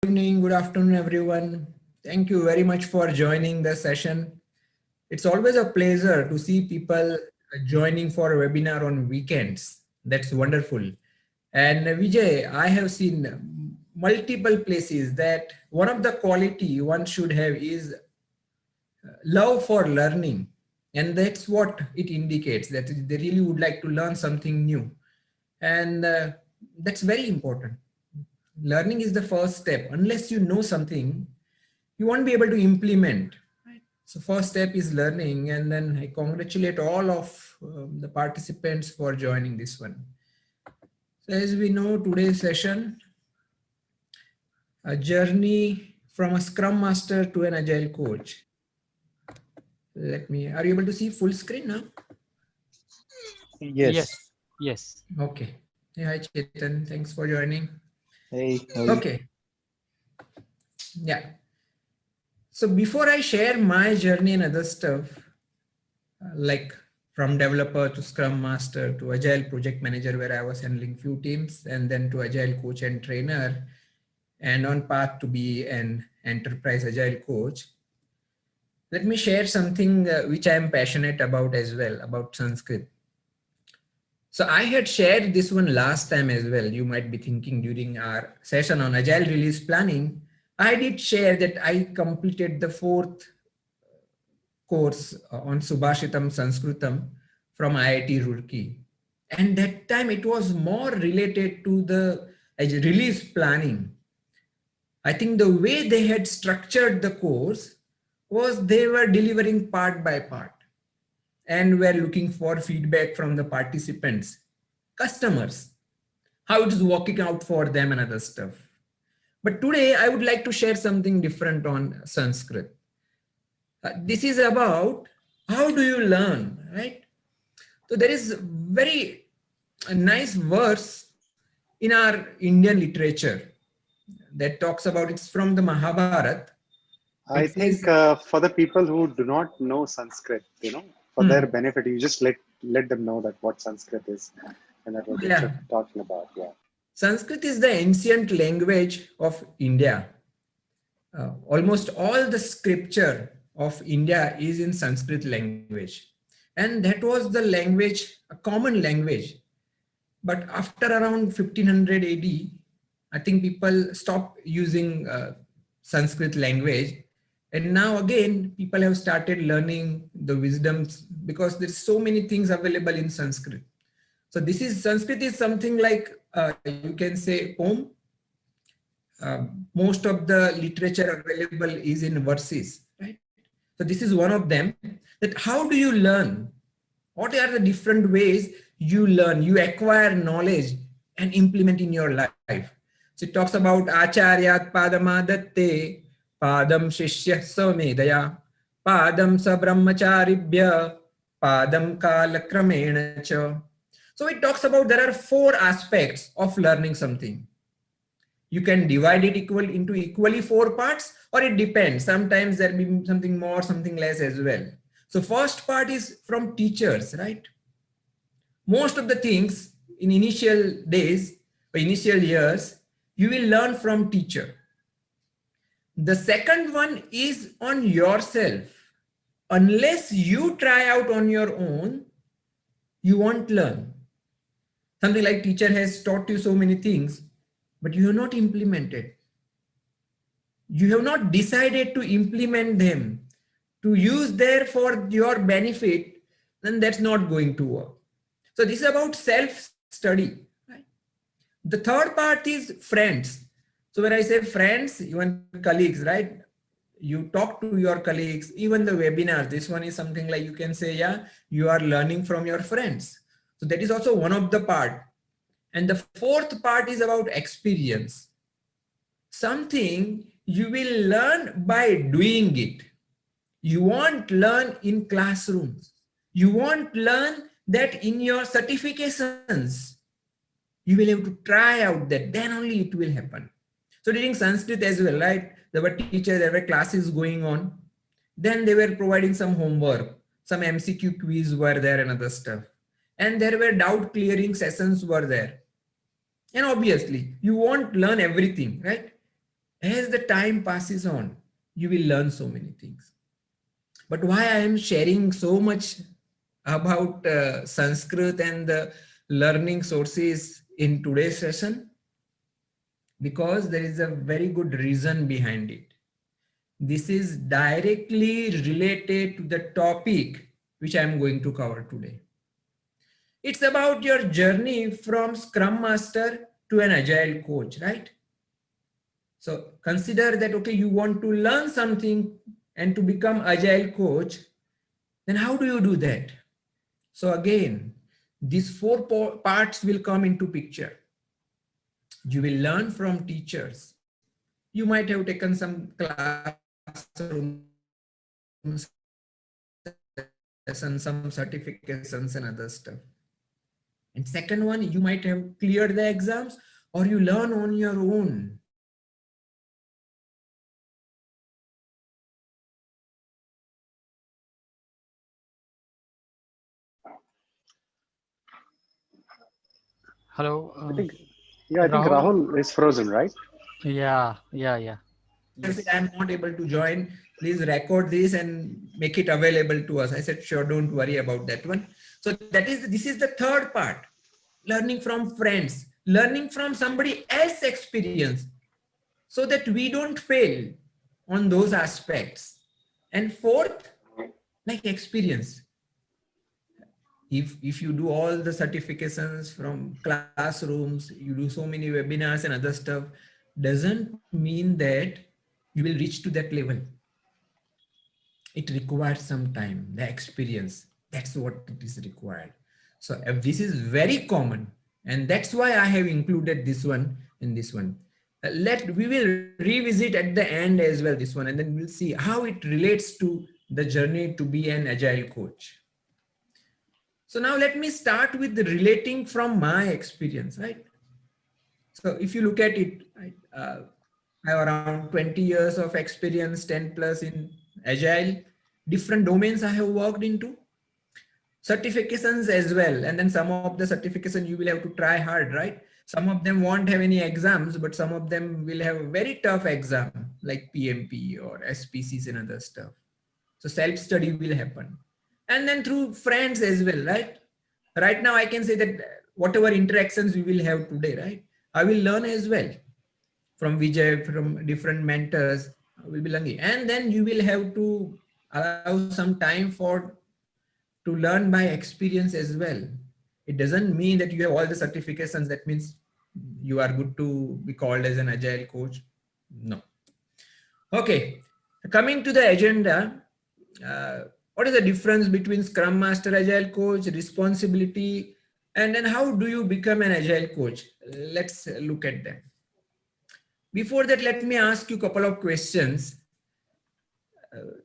Evening, good afternoon, everyone. Thank you very much for joining the session. It's always a pleasure to see people joining for a webinar on weekends. That's wonderful. And Vijay, I have seen multiple places that one of the quality one should have is love for learning. And that's what it indicates, that they really would like to learn something new. And that's very important. Learning is the first step. Unless you know something, you won't be able to implement. Right? So first step is learning, and then I congratulate all of the participants for joining this one. So as we know, today's session, a journey from a Scrum Master to an Agile Coach. Are you able to see full screen now? Yes. Yes. Okay. Hey, hi Chetan, thanks for joining. Hey. Okay. Yeah. So before I share my journey and other stuff, like from developer to Scrum Master to Agile Project Manager, where I was handling few teams, and then to Agile Coach and Trainer, and on path to be an Enterprise Agile Coach, let me share something which I am passionate about as well, about Sanskrit. So I had shared this one last time as well. You might be thinking during our session on Agile Release Planning, I did share that I completed the 4th course on Subhashitam Sanskritam from IIT Roorkee. And that time it was more related to the release planning. I think the way they had structured the course was they were delivering part by part and were looking for feedback from the participants, customers, how it is working out for them and other stuff. But today I would like to share something different on Sanskrit. This is about how do you learn, right? So there is a nice verse in our Indian literature that talks about, it's from the Mahabharata. I think for the people who do not know Sanskrit, for their benefit, you just let them know that what Sanskrit is and that what you're talking about. Yeah. Sanskrit is the ancient language of India. Almost all the scripture of India is in Sanskrit language. And that was the language, a common language. But after around 1500 AD, I think people stopped using Sanskrit language. And now again, people have started learning the wisdoms because there's so many things available in Sanskrit. So Sanskrit is something like, you can say, poem. Most of the literature available is in verses, right? So this is one of them, that how do you learn? What are the different ways you learn, you acquire knowledge and implement in your life? So it talks about acharyat padamadatte, padam shishya samedaya, padam sabrahmacharibhya, padam kalakramena cha. So it talks about there are 4 aspects of learning something. You can divide it into equally 4 parts, or it depends. Sometimes there'll be something more, something less as well. So first part is from teachers, right? Most of the things in initial days or initial years, you will learn from teacher. The second one is on yourself. Unless you try out on your own, you won't learn. Something like teacher has taught you so many things, but you have not implemented. You have not decided to implement them, to use there for your benefit, then that's not going to work. So this is about self-study. Right? The third part is friends. So when I say friends, even colleagues, right? You talk to your colleagues, even the webinars. This one is something like you can say, yeah, you are learning from your friends. So that is also one of the part. And the fourth part is about experience. Something you will learn by doing it. You won't learn in classrooms. You won't learn that in your certifications. You will have to try out that, then only it will happen. So during Sanskrit as well, right? There were teachers, there were classes going on. Then they were providing some homework, some MCQ quiz were there and other stuff. And there were doubt clearing sessions were there. And obviously you won't learn everything, right? As the time passes on, you will learn so many things. But why I am sharing so much about Sanskrit and the learning sources in today's session? Because there is a very good reason behind it. This is directly related to the topic which I am going to cover today. It's about your journey from Scrum Master to an Agile Coach, right? So consider that, okay, you want to learn something and to become Agile Coach, then how do you do that? So again, these four parts will come into picture. You will learn from teachers. You might have taken some classroom sessions, some certifications and other stuff. And second one, you might have cleared the exams or you learn on your own. Hello, I think, yeah, I think Rahul. Rahul is frozen, right? Yeah. I said, Yes. I'm not able to join. Please record this and make it available to us. I said, sure, don't worry about that one. So this is the third part. Learning from friends, learning from somebody else's experience so that we don't fail on those aspects. And fourth, like experience. If you do all the certifications from classrooms, you do so many webinars and other stuff, doesn't mean that you will reach to that level. It requires some time, the experience. That's what it is required. So this is very common, and that's why I have included this one in this one. We will revisit at the end as well this one, and then we'll see how it relates to the journey to be an agile coach. So now let me start with the relating from my experience, right? So if you look at it, right, I have around 20 years of experience, 10 plus in agile, different domains I have worked into, certifications as well. And then some of the certification you will have to try hard, right? Some of them won't have any exams, but some of them will have a very tough exam like PMP or SPCs and other stuff. So self-study will happen. And then through friends as well, right? Right now I can say that whatever interactions we will have today, right? I will learn as well from Vijay, from different mentors, I will be learning. And then you will have to allow some time for to learn by experience as well. It doesn't mean that you have all the certifications. That means you are good to be called as an agile coach. No. Okay. Coming to the agenda, what is the difference between Scrum Master, Agile Coach, responsibility, and then how do you become an Agile Coach? Let's look at them. Before that, let me ask you a couple of questions.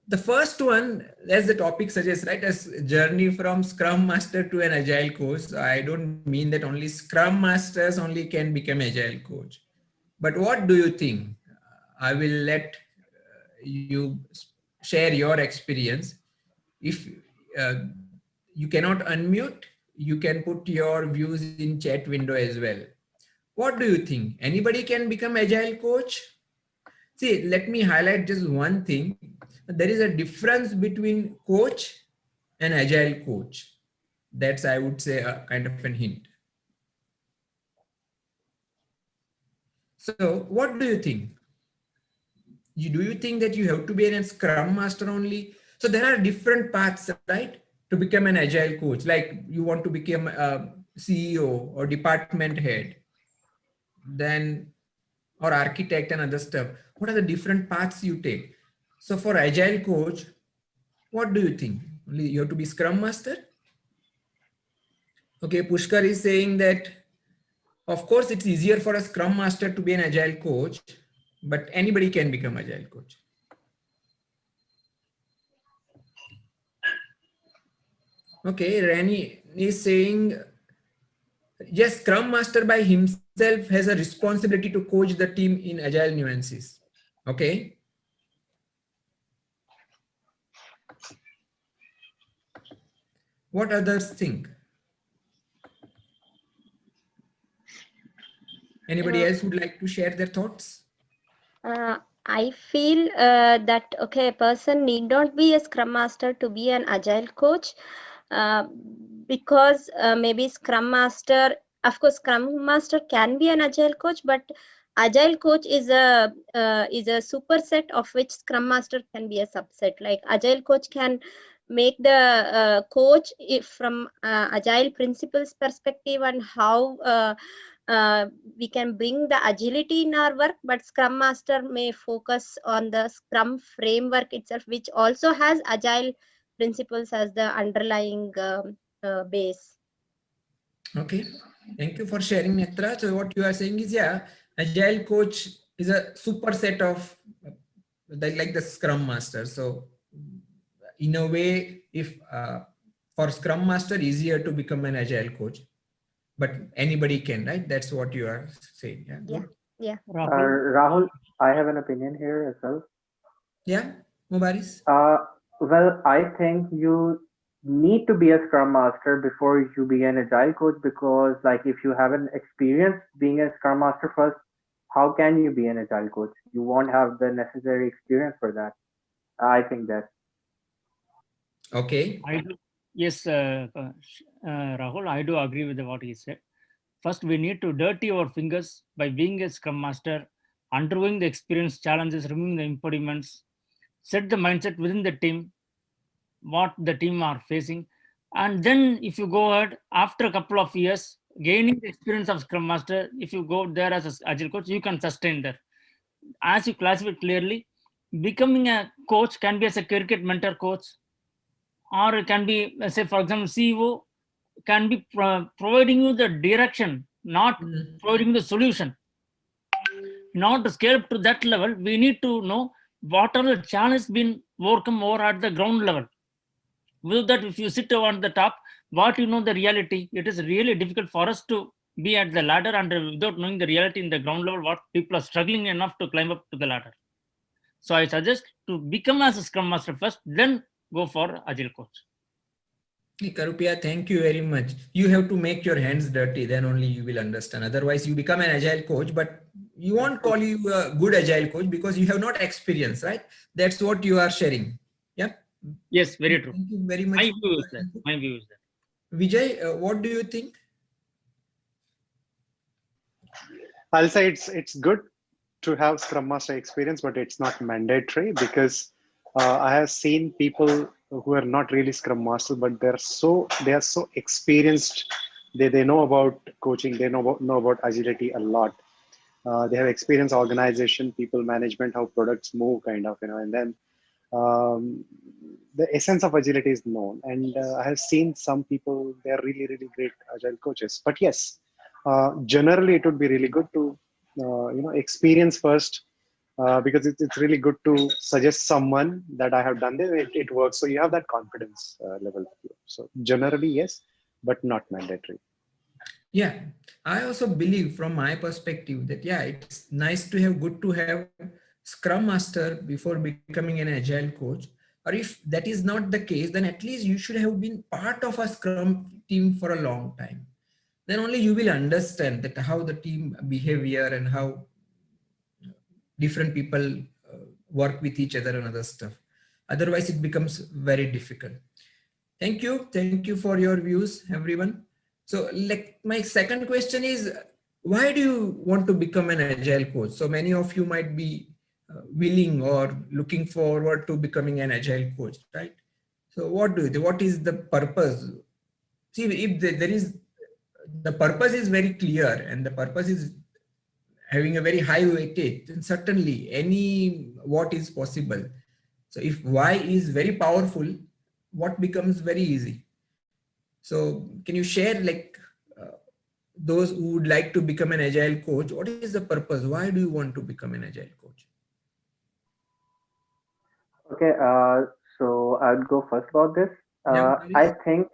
The first one, as the topic suggests, right, as journey from Scrum Master to an Agile Coach. So I don't mean that only Scrum Masters only can become Agile Coach. But what do you think? I will let you share your experience. If uh, you cannot unmute, you can put your views in chat window as well. What do you think? Anybody can become Agile Coach? See, let me highlight just one thing. There is a difference between coach and agile coach. That's, I would say, a kind of an hint. So what do you think? Do you think that you have to be a Scrum Master only? So there are different paths, right, to become an agile coach. Like you want to become a CEO or department head, then or architect and other stuff. What are the different paths you take? So for agile coach, what do you think? Only you have to be Scrum Master? Okay, Pushkar is saying that, of course, it's easier for a Scrum Master to be an Agile Coach, but anybody can become Agile Coach. Okay, Rani is saying, yes, Scrum Master by himself has a responsibility to coach the team in Agile nuances. Okay. What others think? Anybody Uh, else would like to share their thoughts? I feel that okay, a person need not be a Scrum Master to be an Agile coach, uh, because maybe Scrum Master, of course, Scrum Master can be an Agile coach, but Agile coach is a superset of which Scrum Master can be a subset. Like Agile coach can make the coach if from Agile principles perspective and how. We can bring the agility in our work, but Scrum Master may focus on the Scrum framework itself, which also has agile principles as the underlying base. Okay. Thank you for sharing, Netra. So what you are saying is, yeah, Agile Coach is a superset of like the Scrum Master. So in a way, if for Scrum Master, easier to become an Agile Coach, but anybody can, right? That's what you are saying. Yeah, Yeah, good. yeah. Rahul. Rahul, I have an opinion here as well. Yeah, Mubaris. Uh, well, I think you need to be a Scrum Master before you be an Agile Coach because, like, if you haven't experienced being a Scrum Master first, how can you be an Agile Coach? You won't have the necessary experience for that. I think that. Okay. I do, yes, Rahul, I do agree with what he said. First, we need to dirty our fingers by being a Scrum Master, undergoing the experience challenges, removing the impediments, set the mindset within the team, what the team are facing. And then if you go ahead after a couple of years, gaining the experience of Scrum Master, if you go there as an Agile coach, you can sustain that. As you classify clearly, becoming a coach can be as a cricket mentor coach, or it can be, say, for example, CEO can be providing you the direction, not Mm. providing the solution. In order to scale up to that level, we need to know what are the challenges being overcome over at the ground level. Without that, if you sit on the top, what you know the reality, it is really difficult for us to be at the ladder, and without knowing the reality in the ground level, what people are struggling enough to climb up to the ladder. So I suggest to become as a Scrum Master first, then go for Agile Coach. Hey, Karupia, thank you very much. You have to make your hands dirty, then only you will understand. Otherwise, you become an agile coach, but you won't call you a good agile coach because you have not experience, right? That's what you are sharing. Yeah. Yes, very true. Thank you very My much. view is that. My view is that. Vijay, what do you think? I'll say it's good to have Scrum Master experience, but it's not mandatory because I have seen people who are not really Scrum Master, but they are so experienced. They know about coaching. They know about agility a lot. They have experience organization, people management, how products move, kind of, and then um, the essence of agility is known. And I have seen some people, they are really, really great agile coaches. But yes, generally it would be really good to, experience first, because it's really good to suggest someone that I have done this, it works. So you have that confidence level. So generally, yes, but not mandatory. Yeah, I also believe from my perspective that, yeah, it's nice to have, good to have Scrum Master before becoming an agile coach. Or if that is not the case, then at least you should have been part of a Scrum team for a long time. Then only you will understand that how the team behavior and how different people work with each other and other stuff. Otherwise, it becomes very difficult. Thank you. Thank you for your views, everyone. So like my second question is, why do you want to become an agile coach? So many of you might be willing or looking forward to becoming an agile coach, right? So what do you do? What is the purpose? See, if there is, the purpose is very clear and the purpose is having a very high weightage, then certainly any what is possible. So if why is very powerful, what becomes very easy. So can you share, like, uh, those who would like to become an agile coach, what is the purpose? Why do you want to become an agile coach? Okay, so I'll go first about this. Yeah, I Paris? think,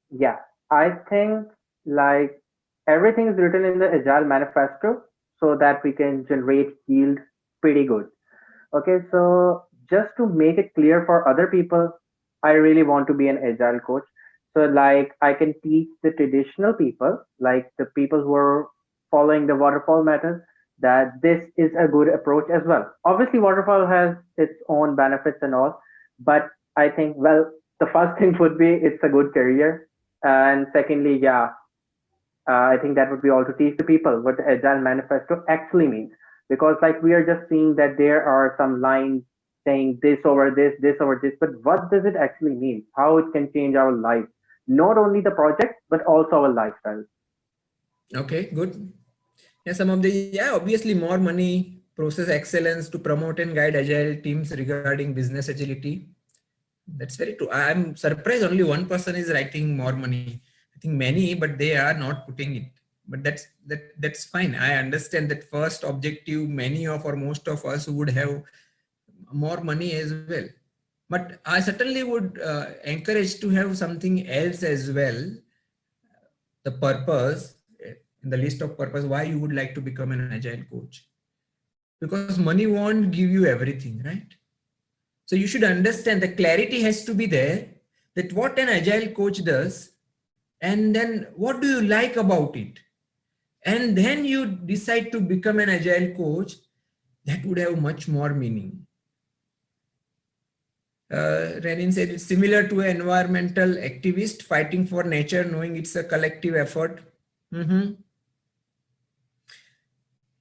yeah, I think like everything is written in the Agile Manifesto so that we can generate yield pretty good. Okay, so just to make it clear for other people, I really want to be an Agile coach. So, like, I can teach the traditional people, like the people who are following the waterfall method, that this is a good approach as well. Obviously, waterfall has its own benefits and all, but I think, well, the first thing would be it's a good career. And secondly, yeah, I think that would be all to teach the people what the Agile Manifesto actually means. Because like we are just seeing that there are some lines saying this over this, but what does it actually mean? How it can change our life, not only the project, but also our lifestyle. Okay, good. Yeah, some of the, yeah, obviously more money, process excellence to promote and guide agile teams regarding business agility. That's very true. I'm surprised only one person is writing more money. I think many, but they are not putting it. But that's fine. I understand that first objective, many of or most of us would have more money as well. But I certainly would encourage to have something else as well. The purpose, in the list of purpose, why you would like to become an agile coach. Because money won't give you everything, right? So you should understand the clarity has to be there, that what an agile coach does, and then what do you like about it? And then you decide to become an agile coach, that would have much more meaning. Renin said it's similar to an environmental activist fighting for nature, knowing it's a collective effort.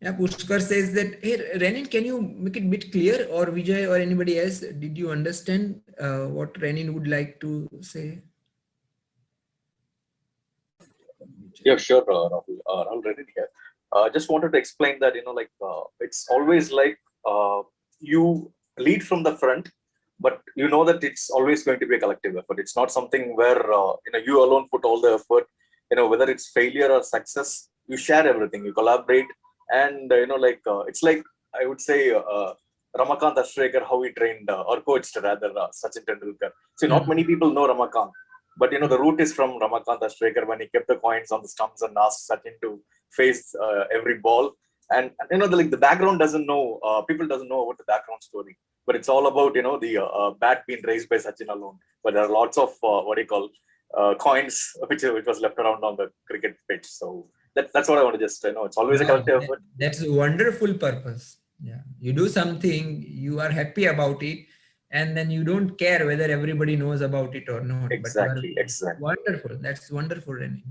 Yeah, Pushkar says that, hey, Renin, can you make it a bit clear, or Vijay or anybody else, did you understand what Renin would like to say? Yeah, sure, Rahul. Rahul Renin here. Just wanted to explain that, it's always like you lead from the front, but you know that it's always going to be a collective effort. It's not something where, you alone put all the effort, whether it's failure or success, you share everything, you collaborate. And, it's like, I would say, Ramakant Ashrekar, how he trained or coached rather Sachin Tendulkar. So not many people know Ramakant. But the root is from Ramakant Ashrekar when he kept the coins on the stumps and asked Sachin to face every ball. And the background doesn't know, people doesn't know about the background story. But it's all about the bat being raised by Sachin alone. But there are lots of coins which was left around on the cricket pitch. So that's what I want to just it's always a collective effort. That's a wonderful purpose. Yeah, you do something, you are happy about it, and then you don't care whether everybody knows about it or not. Exactly, But exactly. Wonderful. That's wonderful, Renny.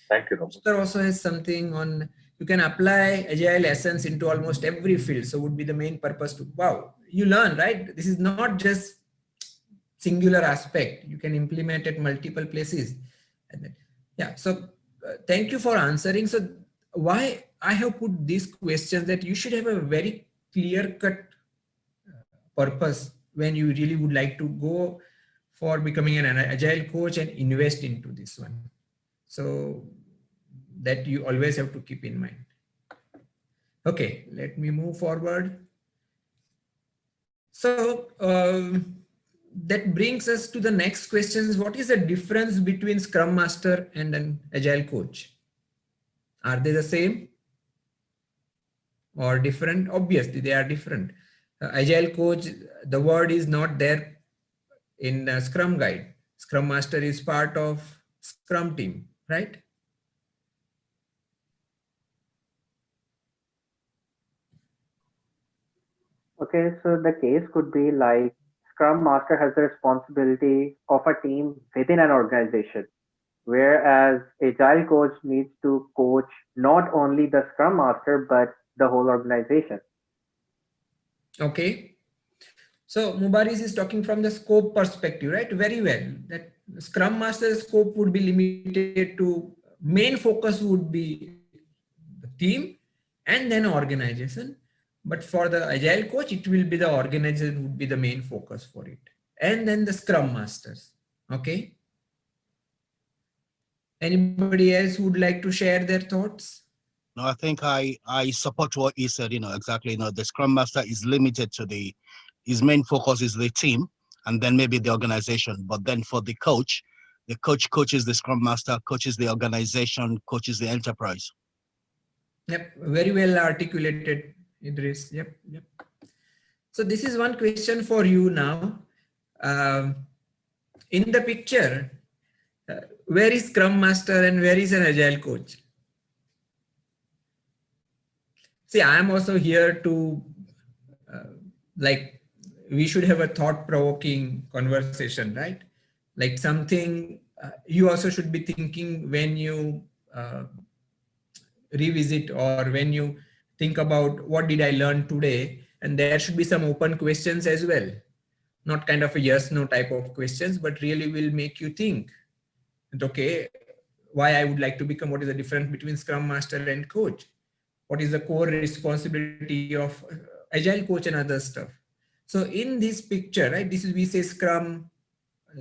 Thank you, Rob. Also has something on, you can apply agile essence into almost every field. So would be the main purpose to, wow, you learn, right? This is not just singular aspect. You can implement it multiple places. And then, yeah, so thank you for answering. So why I have put these questions, that you should have a very clear-cut purpose when you really would like to go for becoming an agile coach and invest into this one. So that you always have to keep in mind. Okay, let me move forward. So that brings us to the next questions. What is the difference between Scrum Master and an agile coach? Are they the same or different? Obviously, they are different. Agile coach, the word is not there in Scrum guide. Scrum Master is part of Scrum team, right? Okay, so the case could be like Scrum Master has the responsibility of a team within an organization, whereas Agile Coach needs to coach not only the Scrum Master but the whole organization. Okay. So Mubaris is talking from the scope perspective, right? Very well. That Scrum Master scope would be limited to, main focus would be the team and then organization. But for the Agile Coach, it will be the organization would be the main focus for it. And then the Scrum Masters. Okay. Anybody else would like to share their thoughts? No, I think I support what he said, exactly. The Scrum Master is limited to his main focus is the team and then maybe the organization. But then for the coach coaches the Scrum Master, coaches the organization, coaches the enterprise. Yep, very well articulated, Idris. Yep. So this is one question for you now. In the picture, where is Scrum Master and where is an Agile Coach? See, I am also here to like, we should have a thought-provoking conversation, right? Like something you also should be thinking when you revisit or when you think about what did I learn today, and there should be some open questions as well, not kind of a yes no type of questions, but really will make you think that, okay, why I would like to become, what is the difference between Scrum Master and coach, what is the core responsibility of Agile coach and other stuff. So in this picture, right, this is, we say Scrum,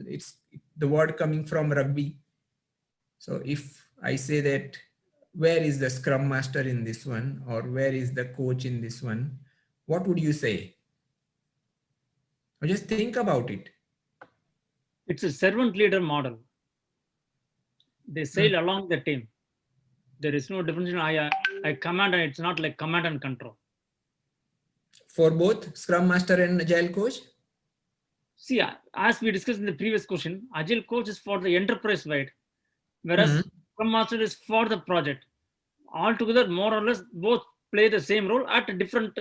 it's the word coming from rugby. So if I say that, where is the Scrum Master in this one, or where is the coach in this one, what would you say? Or just think about it. It's a servant leader model. They sail along the team. There is no difference in I command, and it's not like command and control. For both Scrum Master and Agile Coach? See, as we discussed in the previous question, Agile Coach is for the enterprise wide, whereas Scrum Master is for the project. Altogether, more or less, both play the same role at different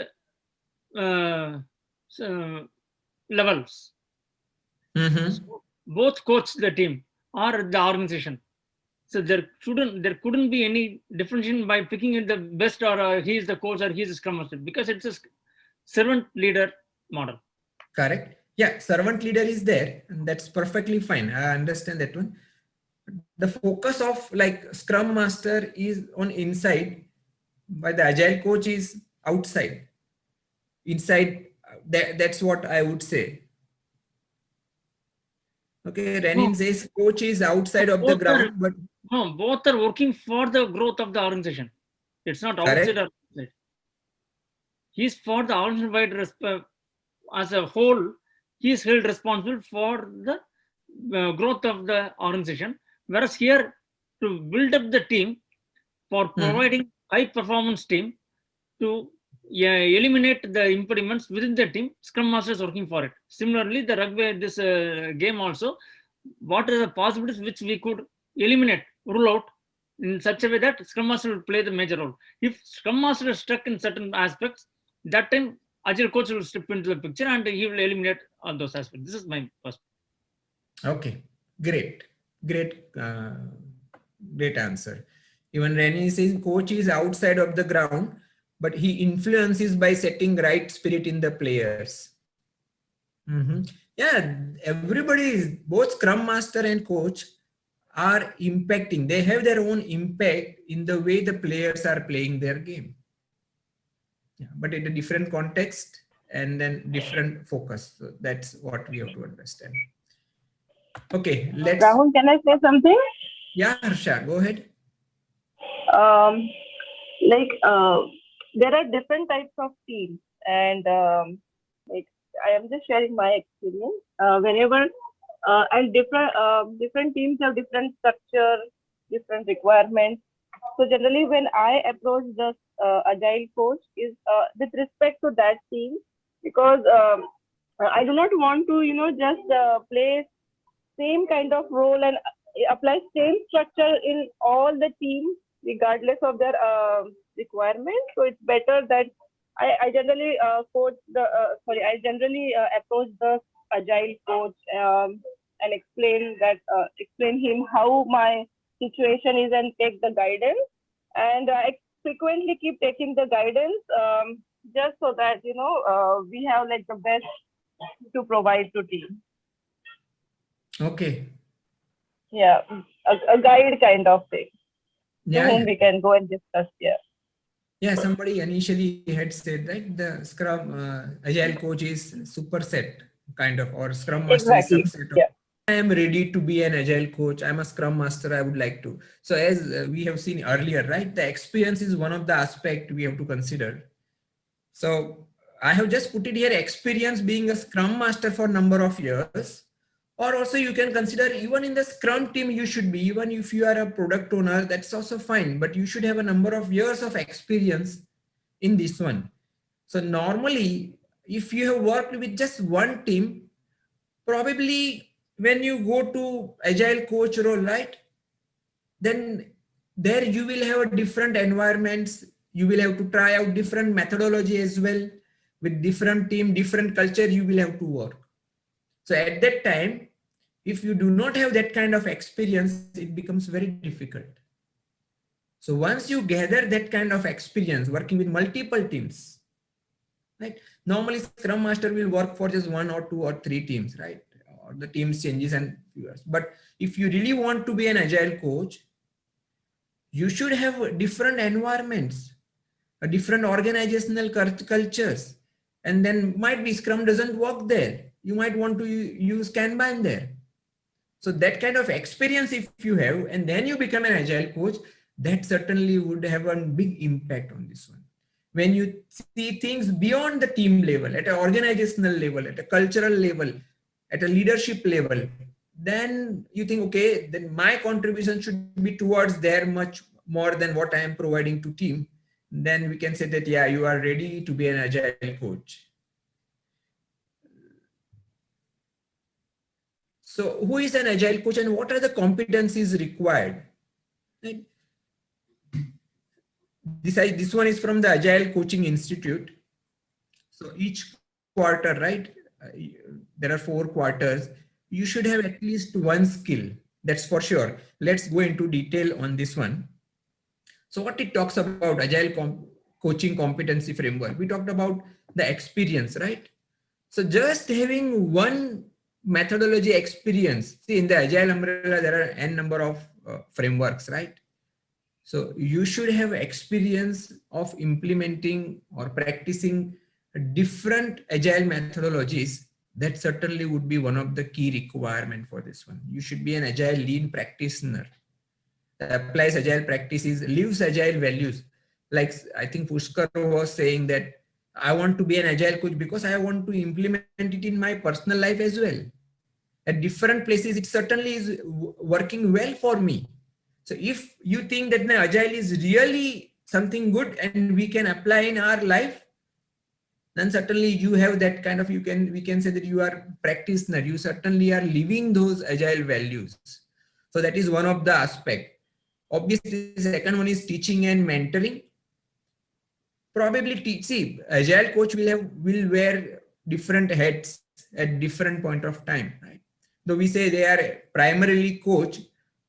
levels. So both coach the team or the organization. So there couldn't be any differentiation by picking in the best, or he is the coach or he is the Scrum Master, because it's a servant leader model. Correct. Yeah, servant leader is there, and that's perfectly fine. I understand that one. The focus of like Scrum Master is on inside, while the Agile Coach is outside. Inside, that's what I would say. Okay, Renin says coach is outside of the ground, but no, both are working for the growth of the organization. It's not outside or outside. He's for the organization as a whole. He is held responsible for the growth of the organization. Whereas here, to build up the team, for providing high performance team, to eliminate the impediments within the team, Scrum Master is working for it. Similarly, the rugby, this game also, what are the possibilities which we could eliminate, rule out in such a way that Scrum Master will play the major role. If Scrum Master is stuck in certain aspects, that time Agile Coach will step into the picture and he will eliminate all those aspects. This is my first. Okay, great, great, great answer. Even Rennie says coach is outside of the ground, but he influences by setting right spirit in the players. Yeah, everybody, both Scrum Master and coach are impacting. They have their own impact in the way the players are playing their game. Yeah, but in a different context and then different focus. So that's what we have to understand. Okay, let's. Rahul, can I say something? Yeah, Harsha, go ahead. There are different types of teams, and like I am just sharing my experience. Whenever and different teams have different structure, different requirements. So generally, when I approach the Agile Coach, is with respect to that team, because I do not want to just play same kind of role and apply same structure in all the teams regardless of their requirements. So it's better that I generally I generally approach the Agile Coach and explain him how my situation is and take the guidance. And I frequently keep taking the guidance just so that we have like the best to provide to team. Okay. Yeah, a guide kind of thing. Yeah, to whom we can go and discuss here. Yeah, somebody initially had said, right, the Scrum Agile Coach is superset kind of, or Scrum Master is subset of. I am ready to be an Agile Coach. I'm a Scrum Master. I would like to. So as we have seen earlier, right, the experience is one of the aspects we have to consider. So I have just put it here, experience being a Scrum Master for a number of years. Or also you can consider even in the Scrum team, you should be, even if you are a product owner, that's also fine, but you should have a number of years of experience in this one. So normally, if you have worked with just one team, probably when you go to Agile Coach role, right, then there you will have a different environments. You will have to try out different methodology as well. With different team, different culture, you will have to work. So at that time, if you do not have that kind of experience, it becomes very difficult. So once you gather that kind of experience working with multiple teams, right? Normally Scrum Master will work for just 1 or 2 or 3 teams, right? Or the teams changes and years. But if you really want to be an agile coach, you should have different environments, a different organizational cultures. And then might be Scrum doesn't work there. You might want to use Kanban there. So that kind of experience, if you have, and then you become an agile coach, that certainly would have a big impact on this one. When you see things beyond the team level, at an organizational level, at a cultural level, at a leadership level, then you think, okay, then my contribution should be towards there much more than what I am providing to team. Then we can say that, yeah, you are ready to be an agile coach. So who is an agile coach and what are the competencies required? Right? This one is from the Agile Coaching Institute. So each quarter, right? There are 4 quarters. You should have at least one skill. That's for sure. Let's go into detail on this one. So what it talks about Agile Coaching Competency Framework. We talked about the experience, right? So just having one methodology experience. See, in the Agile umbrella, there are n number of frameworks, right? So you should have experience of implementing or practicing different agile methodologies. That certainly would be one of the key requirements for this one. You should be an agile lean practitioner that applies agile practices, lives agile values. Like I think Pushkar was saying that I want to be an agile coach because I want to implement it in my personal life as well. At different places, it certainly is working well for me. So if you think that agile is really something good and we can apply in our life, then certainly you have that kind of, we can say that you are practitioner. You certainly are living those agile values. So that is one of the aspect. Obviously, the second one is teaching and mentoring. Probably see, agile coach will wear different hats at different point of time, right? Though we say they are primarily coach,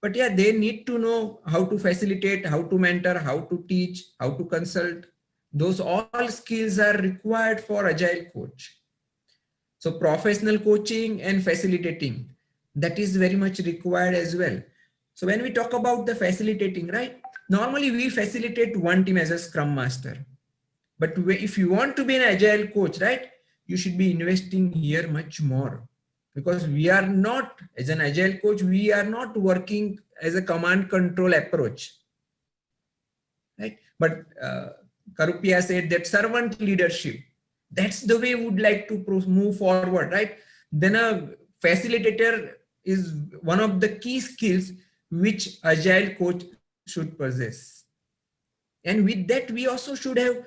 but yeah, they need to know how to facilitate, how to mentor, how to teach, how to consult. Those all skills are required for agile coach. So professional coaching and facilitating, that is very much required as well. So when we talk about the facilitating, right? Normally we facilitate one team as a Scrum Master. But if you want to be an agile coach, right? You should be investing here much more. Because we are not, as an agile coach, we are not working as a command control approach, right? But Karupia said that servant leadership, that's the way we would like to move forward, right? Then a facilitator is one of the key skills which agile coach should possess. And with that, we also should have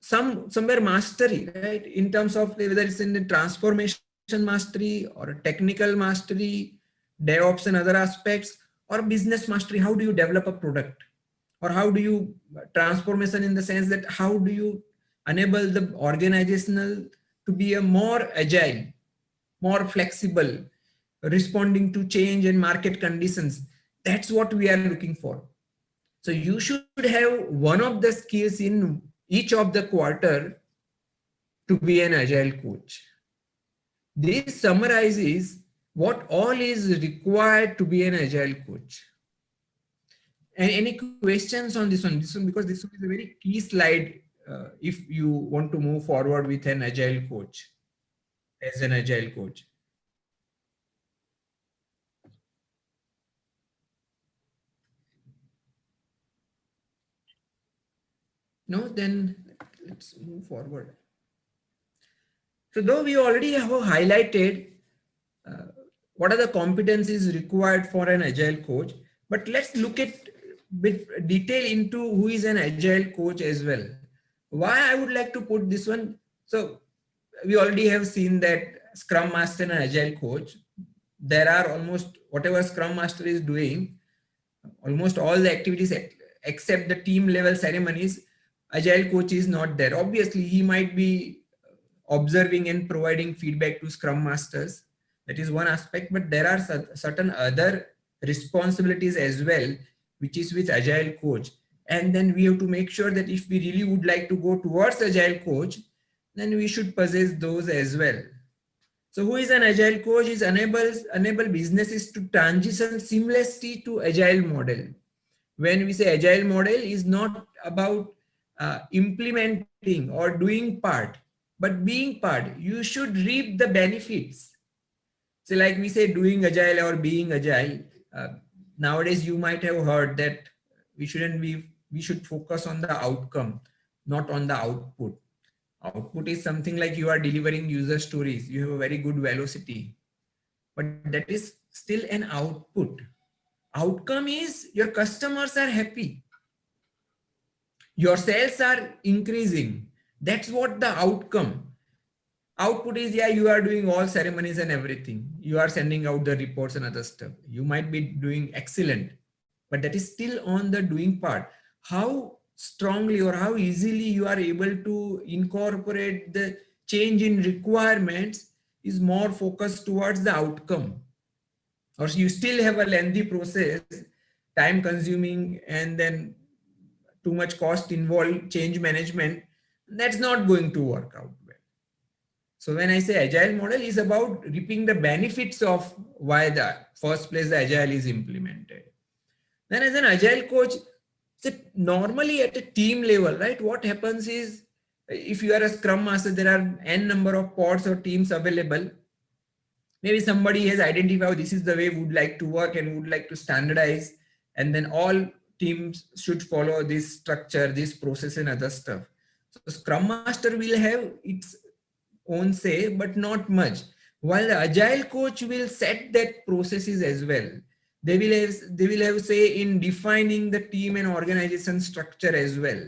somewhere mastery, right? In terms of whether it's in the transformation mastery or a technical mastery, DevOps and other aspects, or business mastery. How do you develop a product? Or how do you transformation in the sense that how do you enable the organizational to be a more agile, more flexible, responding to change and market conditions? That's what we are looking for. So you should have one of the skills in each of the quarter to be an agile coach. This summarizes what all is required to be an agile coach. And any questions on this one? Because this one is a very key slide if you want to move forward with an agile coach, as an agile coach. No, then let's move forward. So though we already have highlighted what are the competencies required for an agile coach, but let's look at bit detail into who is an agile coach as well. Why I would like to put this one. So we already have seen that Scrum Master and Agile Coach, there are almost whatever Scrum Master is doing, almost all the activities accept the team level ceremonies, Agile coach is not there. Obviously, he might be observing and providing feedback to Scrum Masters. That is one aspect, but there are certain other responsibilities as well, which is with Agile coach. And then we have to make sure that if we really would like to go towards Agile coach, then we should possess those as well. So who is an Agile coach? Is enable businesses to transition seamlessly to Agile model. When we say Agile model is not about implementing or doing part, but being part. You should reap the benefits. So like we say doing Agile or being Agile, nowadays you might have heard that we should focus on the outcome, not on the output. Output is something like you are delivering user stories. You have a very good velocity, but that is still an output. Outcome is your customers are happy. Your sales are increasing. That's what the outcome. Output is, yeah, you are doing all ceremonies and everything. You are sending out the reports and other stuff. You might be doing excellent, but that is still on the doing part. How strongly or how easily you are able to incorporate the change in requirements is more focused towards the outcome. Or you still have a lengthy process, time consuming, and then too much cost involved, change management, that's not going to work out well. So when I say Agile model is about reaping the benefits of why the first place the Agile is implemented. Then as an Agile coach, so normally at a team level, right, what happens is if you are a Scrum Master, there are n number of pods or teams available. Maybe somebody has identified this is the way we would like to work and would like to standardize, and then all teams should follow this structure, this process and other stuff. So Scrum Master will have its own say, but not much. While the Agile coach will set that processes as well. They will have say in defining the team and organization structure as well.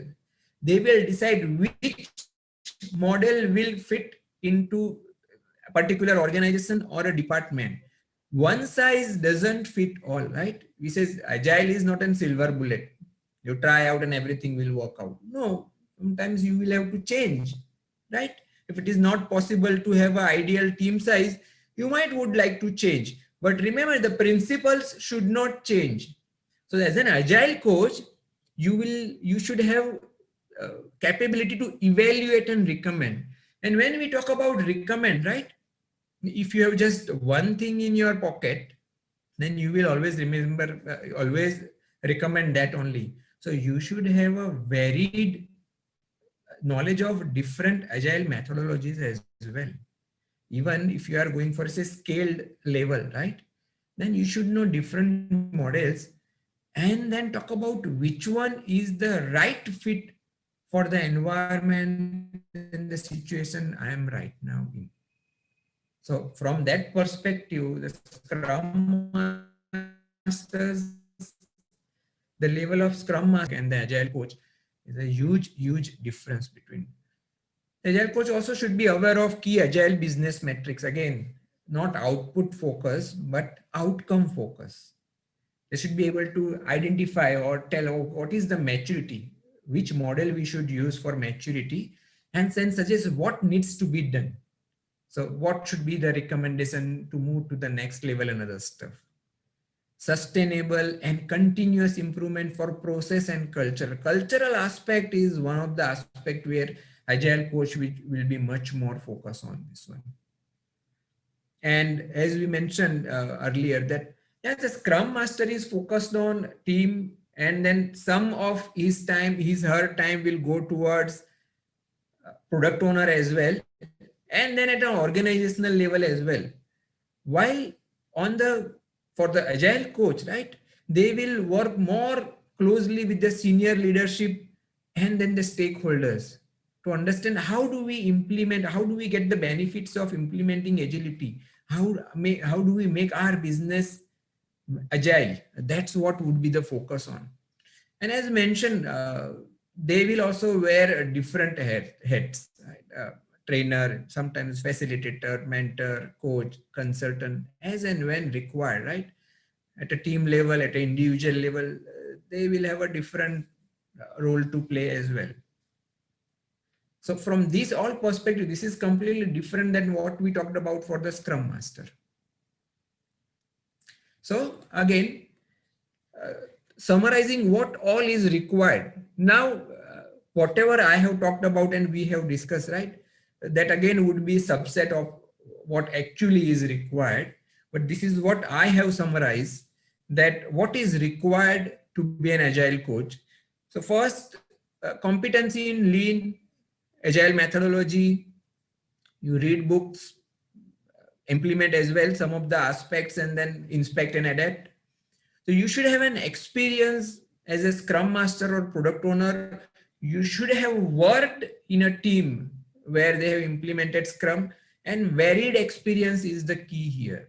They will decide which model will fit into a particular organization or a department. One size doesn't fit all, right? We say Agile is not a silver bullet. You try out and everything will work out. No, sometimes you will have to change, right? If it is not possible to have an ideal team size, you might would like to change. But remember, the principles should not change. So as an Agile coach, you should have capability to evaluate and recommend. And when we talk about recommend, right? If you have just one thing in your pocket, then you will always remember, always recommend that only. So you should have a varied knowledge of different Agile methodologies as well. Even if you are going for say scaled level, right? Then you should know different models and then talk about which one is the right fit for the environment and the situation I am right now in. So from that perspective, the Scrum Masters, the level of Scrum Master and the Agile coach is a huge difference between. The Agile coach also should be aware of key Agile business metrics. Again, not output focus, but outcome focus. They should be able to identify or tell what is the maturity, which model we should use for maturity, and then suggest what needs to be done. So what should be the recommendation to move to the next level and other stuff. Sustainable and continuous improvement for process and culture. Cultural aspect is one of the aspects where Agile coach will be much more focused on this one. And as we mentioned earlier that yeah, the Scrum Master is focused on team, and then some of his time, her time will go towards product owner as well, and then at an organizational level as well. While for the Agile coach, right, they will work more closely with the senior leadership and then the stakeholders to understand how do we implement, how do we get the benefits of implementing agility, how do we make our business agile. That's what would be the focus on. And as mentioned, they will also wear different hats, right? Trainer, sometimes facilitator, mentor, coach, consultant, as and when required, right? At a team level, at an individual level, they will have a different role to play as well. So from this all perspective, this is completely different than what we talked about for the Scrum Master. So again, summarizing what all is required. Now, whatever I have talked about and we have discussed, right, that again would be a subset of what actually is required. But this is what I have summarized, that what is required to be an agile coach. So first, competency in lean, agile methodology, you read books, implement as well some of the aspects, and then inspect and adapt. So you should have an experience as a Scrum Master or product owner. You should have worked in a team where they have implemented Scrum, and varied experience is the key here.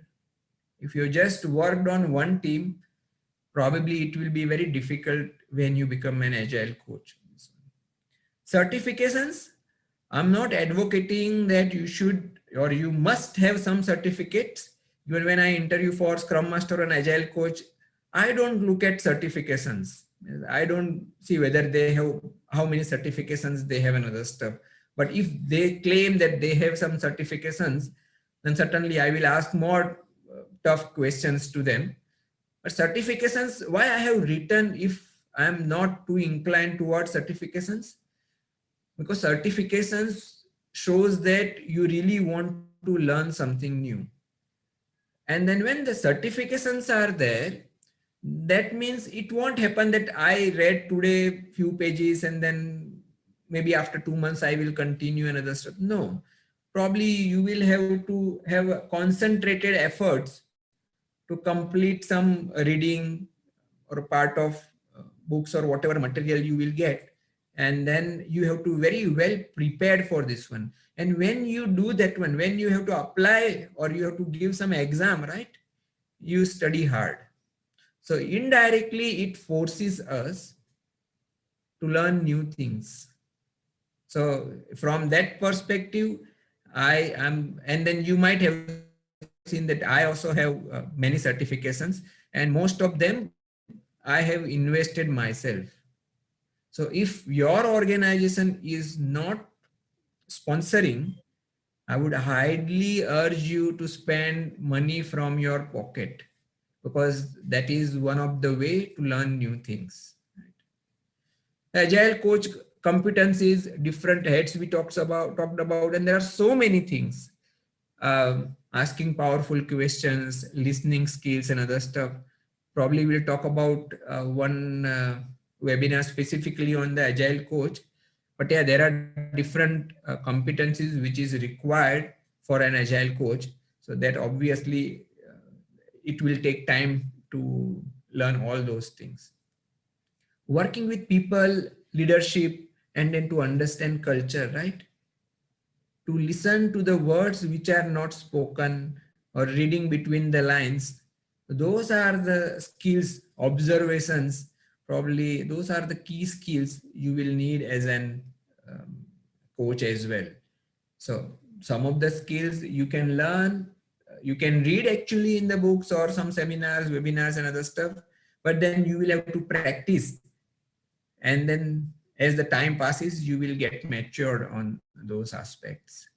If you just worked on one team, probably it will be very difficult when you become an agile coach. Certifications, I'm not advocating that you should or you must have some certificates. Even when I interview for Scrum Master and Agile Coach, I don't look at certifications. I don't see whether they have, how many certifications they have and other stuff. But if they claim that they have some certifications, then certainly I will ask more tough questions to them. But certifications, why I have written if I am not too inclined towards certifications? Because certifications shows that you really want to learn something new. And then when the certifications are there, that means it won't happen that I read today few pages and then maybe after 2 months I will continue another stuff. No, probably you will have to have concentrated efforts to complete some reading or part of books or whatever material you will get. And then you have to very well prepared for this one. And when you do that one, when you have to apply or you have to give some exam, right? You study hard. So indirectly, it forces us to learn new things. So from that perspective, I am, and then you might have seen that I also have many certifications, and most of them I have invested myself. So if your organization is not sponsoring, I would highly urge you to spend money from your pocket, because that is one of the way to learn new things. Agile coach competencies, different heads we talked about, and there are so many things. Asking powerful questions, listening skills, and other stuff. Probably we'll talk about one webinar specifically on the Agile coach. But yeah, there are different competencies which is required for an Agile coach. So that obviously it will take time to learn all those things. Working with people, leadership, and then to understand culture, right? To listen to the words which are not spoken or reading between the lines. Those are the skills, observations, probably those are the key skills you will need as an coach as well. So some of the skills you can learn, you can read actually in the books or some seminars, webinars and other stuff, but then you will have to practice. And then as the time passes, you will get matured on those aspects.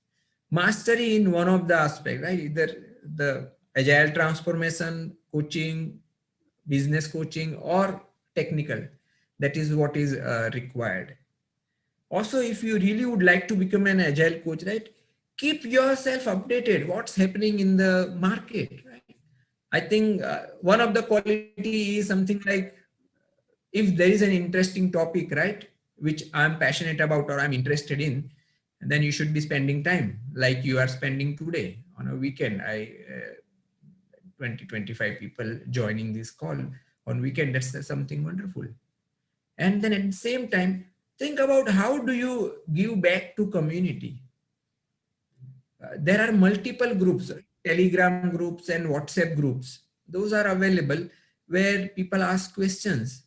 Mastery in one of the aspects, right? Either the agile transformation, coaching, business coaching, or technical. That is what is required. Also, if you really would like to become an agile coach, right? Keep yourself updated. What's happening in the market, right? I think one of the quality is something like, if there is an interesting topic, right, which I'm passionate about or I'm interested in, then you should be spending time like you are spending today on a weekend. 20-25 people joining this call on weekend. That's something wonderful. And then at the same time, think about how do you give back to community. There are multiple groups, Telegram groups and WhatsApp groups. Those are available where people ask questions.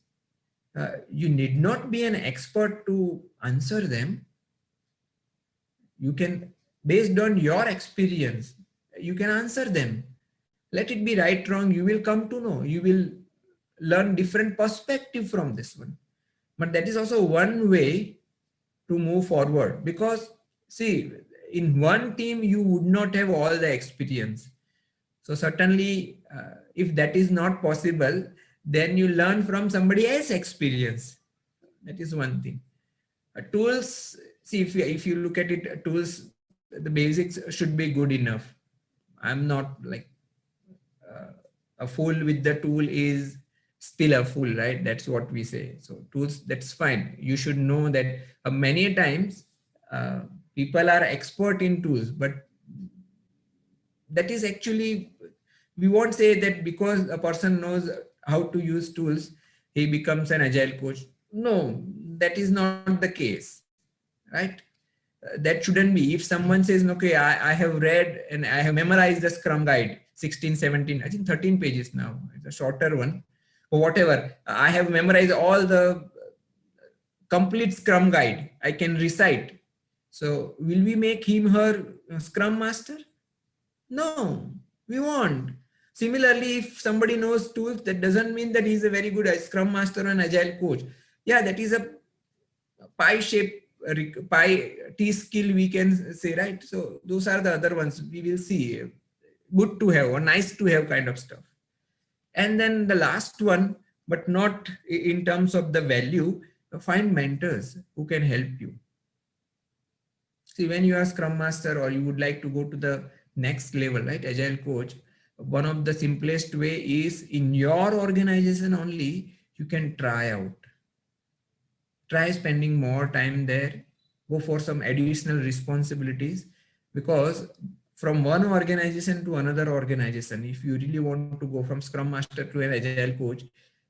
You need not be an expert to answer them. You can, based on your experience, you can answer them. Let it be right, wrong, you will come to know. You will learn different perspective from this one. But that is also one way to move forward, because see, in one team you would not have all the experience. So certainly if that is not possible, then you learn from somebody else's experience. That is one thing. Tools, see, if you look at it, tools, the basics should be good enough. I'm not like a fool with the tool is still a fool, right? That's what we say. So tools, that's fine. You should know that many times people are expert in tools, but that is actually, we won't say that because a person knows how to use tools, he becomes an agile coach. No, that is not the case, right? That shouldn't be. If someone says, okay, I have read and I have memorized the Scrum guide, 16, 17, I think 13 pages now, it's a shorter one, or whatever. I have memorized all the complete Scrum guide, I can recite. So will we make him her Scrum Master? No, we won't. Similarly, if somebody knows tools, that doesn't mean that he's a very good Scrum Master and Agile coach. Yeah, that is a pie shape, pie T skill, we can say, right? So those are the other ones we will see. Good to have or nice to have kind of stuff. And then the last one, but not in terms of the value, find mentors who can help you. See, when you are Scrum Master or you would like to go to the next level, right? Agile coach, one of the simplest way is in your organization only, you can try out. Try spending more time there, go for some additional responsibilities, because from one organization to another organization, if you really want to go from Scrum Master to an Agile coach,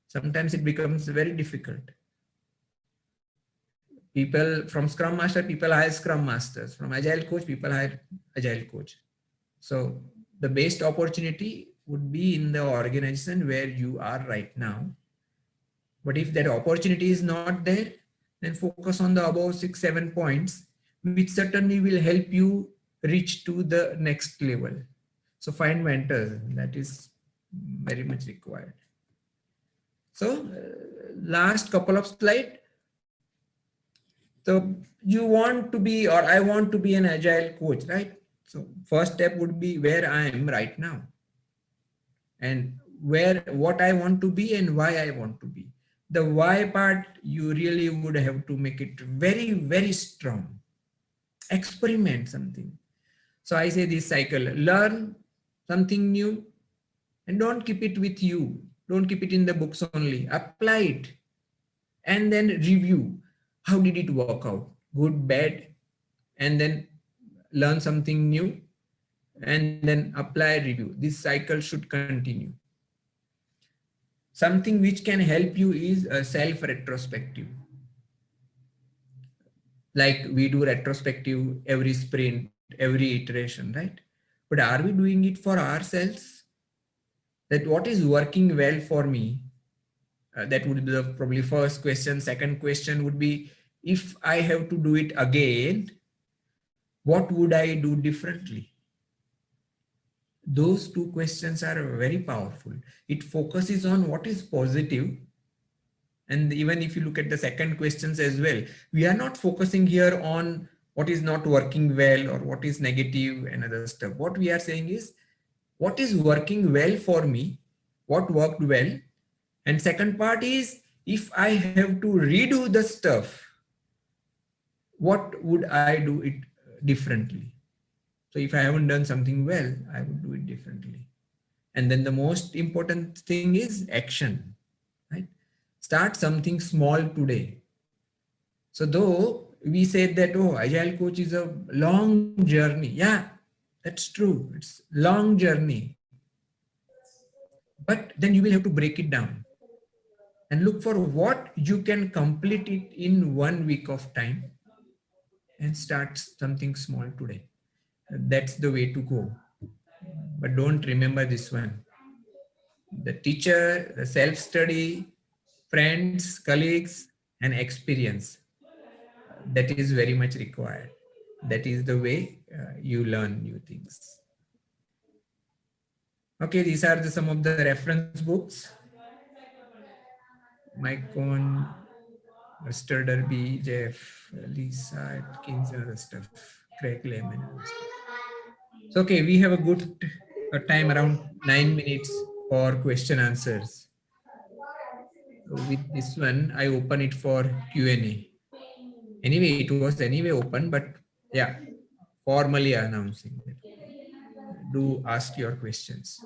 sometimes it becomes very difficult. People from Scrum Master, people hire Scrum Masters. From Agile Coach, people hire Agile Coach. So the best opportunity would be in the organization where you are right now. But if that opportunity is not there, then focus on the above 6, 7 points, which certainly will help you reach to the next level. So find mentors, that is very much required. So last couple of slides. So you want to be, or I want to be an agile coach, right? So first step would be where I am right now, and what I want to be and why I want to be. The why part, you really would have to make it very, very strong. Experiment something. So I say this cycle, learn something new and don't keep it with you. Don't keep it in the books only. Apply it and then review. How did it work out? Good, bad, and then learn something new and then apply, review. This cycle should continue. Something which can help you is a self-retrospective. Like we do retrospective every sprint, every iteration, right? But are we doing it for ourselves? That what is working well for me? That would be the probably first question. Second question would be, if I have to do it again, what would I do differently? Those two questions are very powerful. It focuses on what is positive. And even if you look at the second questions as well, we are not focusing here on what is not working well or what is negative and other stuff. What we are saying is, what is working well for me? What worked well? And second part is, if I have to redo the stuff, what would I do it differently? So if I haven't done something well, I would do it differently. And then the most important thing is action, right? Start something small today. So though we said that, oh, Agile Coach is a long journey. Yeah, that's true. It's long journey. But then you will have to break it down and look for what you can complete it in 1 week of time and start something small today. That's the way to go. But don't remember this one. The teacher, the self-study, friends, colleagues, and experience. That is very much required. That is the way you learn new things. Okay, these are some of the reference books. Mike Cohn, Mr. Derby, Jeff, Lisa Atkins, and other stuff, Craig Lehman. And other stuff. So, okay, we have a good time around 9 minutes for question answers. So with this one, I open it for Q&A. Anyway, it was anyway open, but yeah, formally announcing that. Do ask your questions.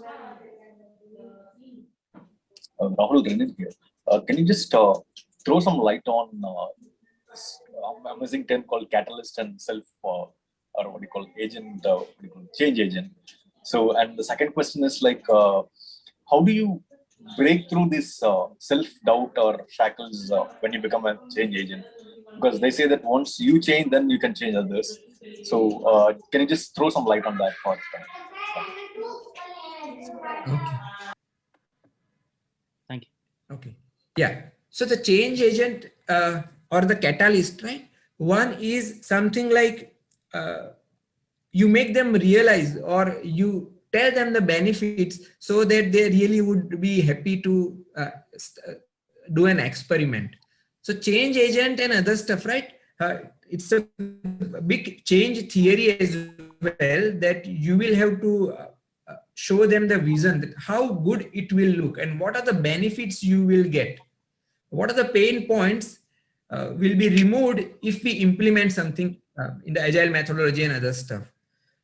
Rahul Grenadier here. Can you just throw some light on this amazing term called catalyst and self, or what do you call agent, what do you call change agent? So, and the second question is like, how do you break through this self-doubt or shackles when you become a change agent? Because they say that once you change, then you can change others. So, can you just throw some light on that part? Okay. Thank you. Okay. Yeah. So the change agent or the catalyst, right? One is something like you make them realize or you tell them the benefits so that they really would be happy to do an experiment. So change agent and other stuff, right? It's a big change theory as well, that you will have to show them the vision, that how good it will look and what are the benefits you will get. What are the pain points will be removed if we implement something in the agile methodology and other stuff.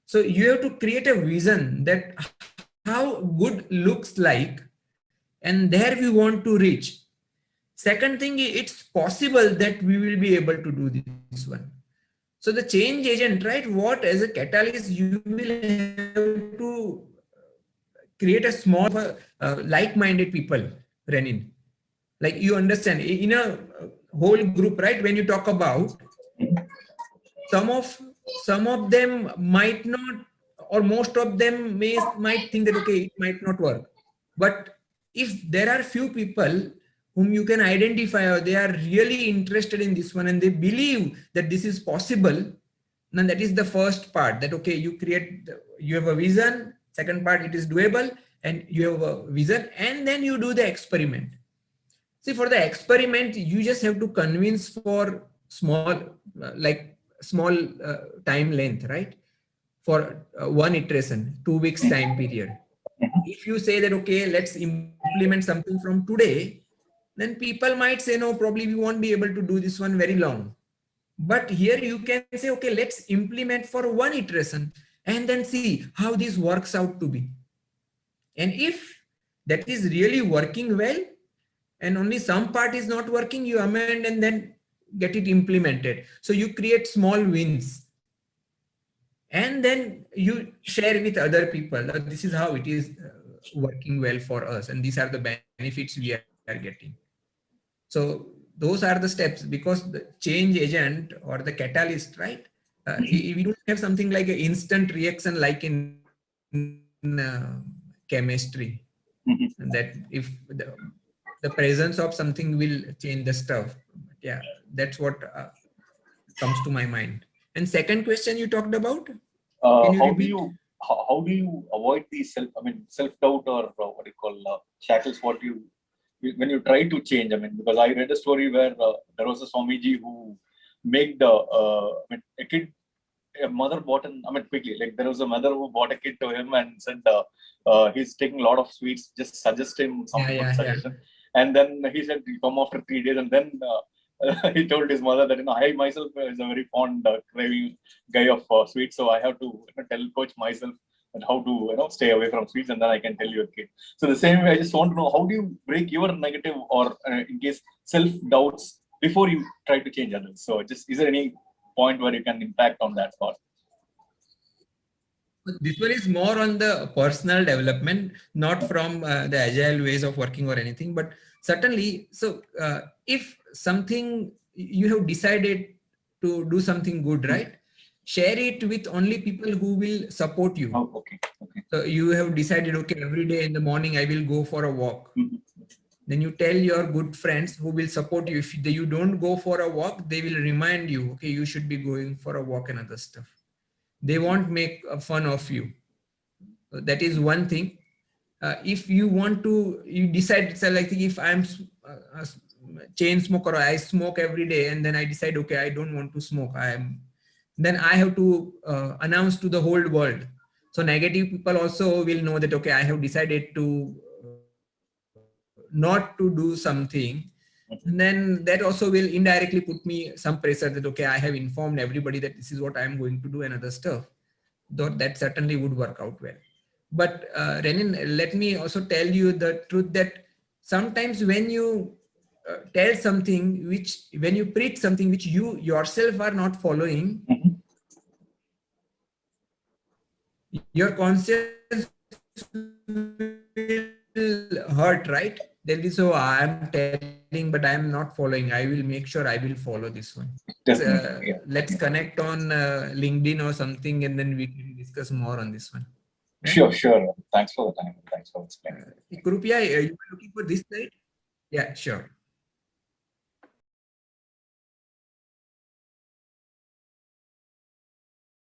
So you have to create a vision that how good looks like, and there we want to reach. Second thing, it's possible that we will be able to do this one. So the change agent, right? What as a catalyst, you will have to create a small like-minded people, Renin. Like you understand in a whole group, right? When you talk about some of them might not, or most of them might think that okay, it might not work. But if there are few people whom you can identify, or they are really interested in this one and they believe that this is possible, then that is the first part, that okay, you have a vision. Second part, it is doable and you have a vision, and then you do the experiment. See, for the experiment, you just have to convince for small time length, right? For one iteration, 2 weeks time period. If you say that, okay, let's implement something from today, then people might say, no, probably we won't be able to do this one very long. But here you can say, okay, let's implement for one iteration and then see how this works out to be. And if that is really working well, and only some part is not working, you amend and then get it implemented. So you create small wins. And then you share with other people that this is how it is working well for us. And these are the benefits we are getting. So those are the steps, because the change agent or the catalyst, right? We don't have something like an instant reaction like in chemistry. And that if the presence of something will change the stuff. Yeah, that's what comes to my mind. And second question you talked about? Can you repeat? How do you avoid the self-doubt or what you call shackles? When you try to change? I mean, because I read a story where there was a Swamiji who made a kid. A mother bought quickly, like there was a mother who bought a kid to him and said he's taking a lot of sweets, just suggest him some good suggestion. And then he said he'll come after 3 days, and then he told his mother that I myself is a very fond craving guy of sweets, so I have to tell coach myself and how to stay away from sweets, and then I can tell your kid. So the same way, I just want to know, how do you break your negative or in case self doubts before you try to change others? So just is there any point where you can impact on that part? This one is more on the personal development, not from the agile ways of working or anything, but certainly. So if something you have decided to do something good, right? Share it with only people who will support you. Oh, okay. So you have decided, okay, every day in the morning I will go for a walk. Then you tell your good friends who will support you. If you don't go for a walk, they will remind you, okay, you should be going for a walk and other stuff. They won't make fun of you. So that is one thing. If you want to, you decide, so like if I'm chain smoker, or I smoke every day, and then I decide, okay, I don't want to smoke. Then I have to announce to the whole world. So negative people also will know that, okay, I have decided to not to do something. And then that also will indirectly put me some pressure that, okay, I have informed everybody that this is what I'm going to do and other stuff. Though that certainly would work out well. But Renin, let me also tell you the truth that sometimes when you tell something when you preach something which you yourself are not following, your conscience will hurt, right? They'll be, so I'm telling, but I'm not following. I will make sure I will follow this one. Let's connect on LinkedIn or something, and then we can discuss more on this one. Yeah? Sure. Thanks for the time. Thanks for explaining. Krupya, you were looking for this slide? Yeah, sure.